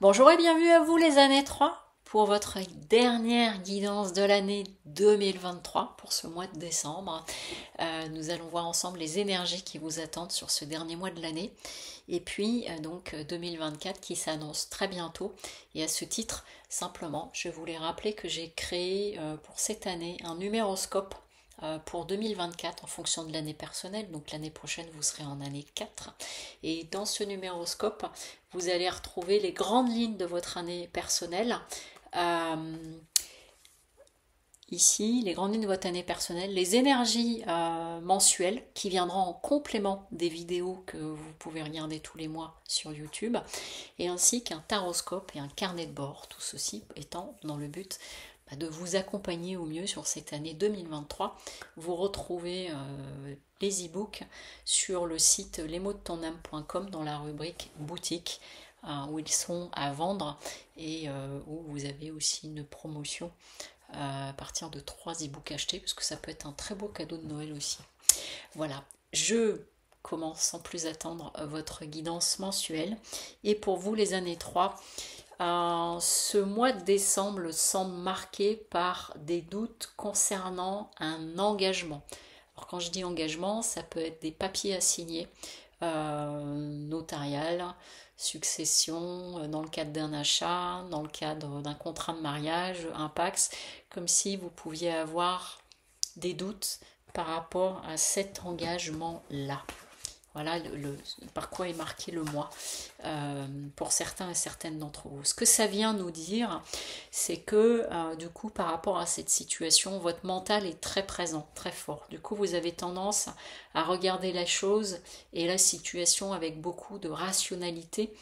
Bonjour et bienvenue à vous les années 3 pour votre dernière guidance de l'année 2023 pour ce mois de décembre. Nous allons voir ensemble les énergies qui vous attendent sur ce dernier mois de l'année et puis donc 2024 qui s'annonce très bientôt. Et à ce titre, simplement, je voulais rappeler que j'ai créé pour cette année un numéroscope pour 2024 en fonction de l'année personnelle. Donc l'année prochaine, vous serez en année 4. Et dans ce numéroscope, vous allez retrouver les grandes lignes de votre année personnelle. Ici, les grandes lignes de votre année personnelle, les énergies mensuelles qui viendront en complément des vidéos que vous pouvez regarder tous les mois sur YouTube, et ainsi qu'un taroscope et un carnet de bord, tout ceci étant dans le but de vous accompagner au mieux sur cette année 2023. Vous retrouvez les e-books sur le site lesmotsdetonâme.com dans la rubrique boutique où ils sont à vendre et où vous avez aussi une promotion à partir de 3 e-books achetés parce que ça peut être un très beau cadeau de Noël aussi. Voilà, je commence sans plus attendre votre guidance mensuelle et pour vous les années 3, ce mois de décembre semble marqué par des doutes concernant un engagement. Alors quand je dis engagement, ça peut être des papiers à signer, notarial, succession, dans le cadre d'un achat, dans le cadre d'un contrat de mariage, un Pacs, comme si vous pouviez avoir des doutes par rapport à cet engagement-là. Voilà par quoi est marqué le mois pour certains et certaines d'entre vous. Ce que ça vient nous dire, c'est que du coup, par rapport à cette situation, votre mental est très présent, très fort. Du coup, vous avez tendance à regarder la chose et la situation avec beaucoup de rationalité.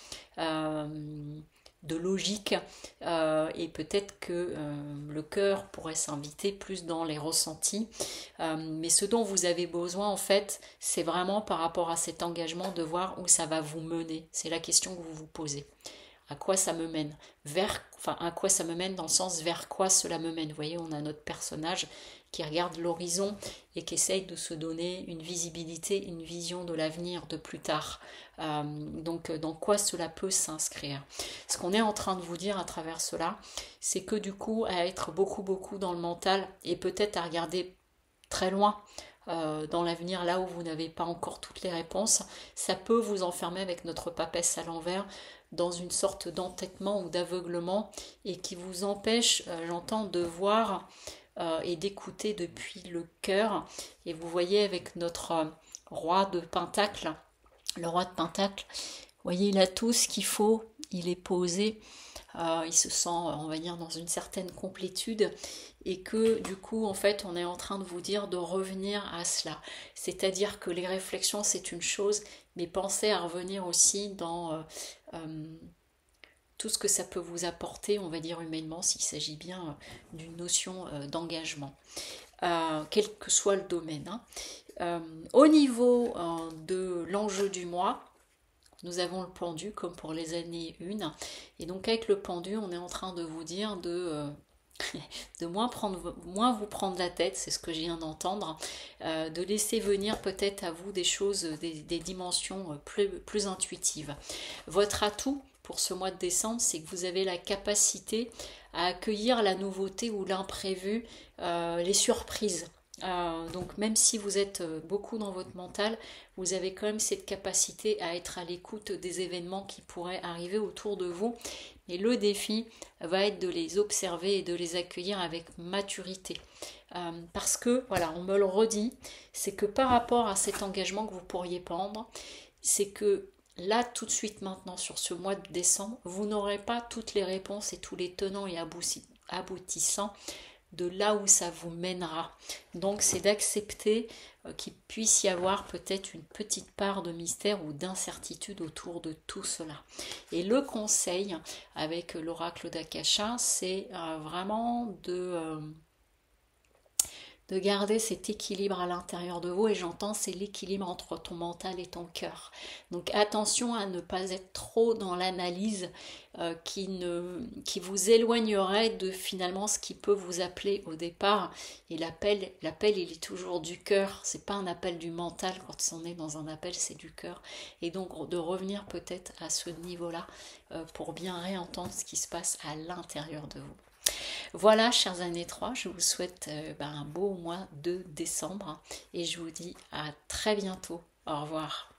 De logique et peut-être que le cœur pourrait s'inviter plus dans les ressentis mais ce dont vous avez besoin en fait c'est vraiment par rapport à cet engagement de voir où ça va vous mener, c'est la question que vous vous posez. À quoi ça me mène à quoi ça me mène dans le sens vers quoi cela me mène. Vous voyez, on a notre personnage qui regarde l'horizon et qui essaye de se donner une visibilité, une vision de l'avenir, de plus tard. Donc dans quoi cela peut s'inscrire. Ce qu'on est en train de vous dire à travers cela, c'est que du coup, à être beaucoup dans le mental et peut-être à regarder très loin dans l'avenir, là où vous n'avez pas encore toutes les réponses, ça peut vous enfermer avec notre papesse à l'envers dans une sorte d'entêtement ou d'aveuglement et qui vous empêche, j'entends, de voir et d'écouter depuis le cœur. Et vous voyez avec notre roi de Pentacle, le roi de Pentacle, vous voyez, il a tout ce qu'il faut, il est posé, il se sent, on va dire, dans une certaine complétude et que du coup, en fait, on est en train de vous dire de revenir à cela. C'est-à-dire que les réflexions, c'est une chose, mais pensez à revenir aussi dans tout ce que ça peut vous apporter, on va dire humainement, s'il s'agit bien d'une notion d'engagement, quel que soit le domaine. Au niveau de l'enjeu du mois, nous avons le pendu comme pour les années 1. Et donc avec le pendu, on est en train de vous dire de moins vous prendre la tête, c'est ce que je viens d'entendre, de laisser venir peut-être à vous des choses, des dimensions plus intuitives. Votre atout pour ce mois de décembre, c'est que vous avez la capacité à accueillir la nouveauté ou l'imprévu, les surprises. Donc même si vous êtes beaucoup dans votre mental, vous avez quand même cette capacité à être à l'écoute des événements qui pourraient arriver autour de vous. Et le défi va être de les observer et de les accueillir avec maturité. Parce que, voilà, on me le redit, c'est que par rapport à cet engagement que vous pourriez prendre, c'est que là, tout de suite maintenant, sur ce mois de décembre, vous n'aurez pas toutes les réponses et tous les tenants et aboutissants de là où ça vous mènera. Donc c'est d'accepter qu'il puisse y avoir peut-être une petite part de mystère ou d'incertitude autour de tout cela. Et le conseil avec l'oracle d'Akasha, c'est vraiment de garder cet équilibre à l'intérieur de vous, et j'entends c'est l'équilibre entre ton mental et ton cœur. Donc attention à ne pas être trop dans l'analyse qui vous éloignerait de finalement ce qui peut vous appeler au départ. Et l'appel il est toujours du cœur, c'est pas un appel du mental. Quand on est dans un appel, c'est du cœur, et donc de revenir peut-être à ce niveau-là pour bien réentendre ce qui se passe à l'intérieur de vous. Voilà, chers années 3, je vous souhaite un beau mois de décembre et je vous dis à très bientôt. Au revoir.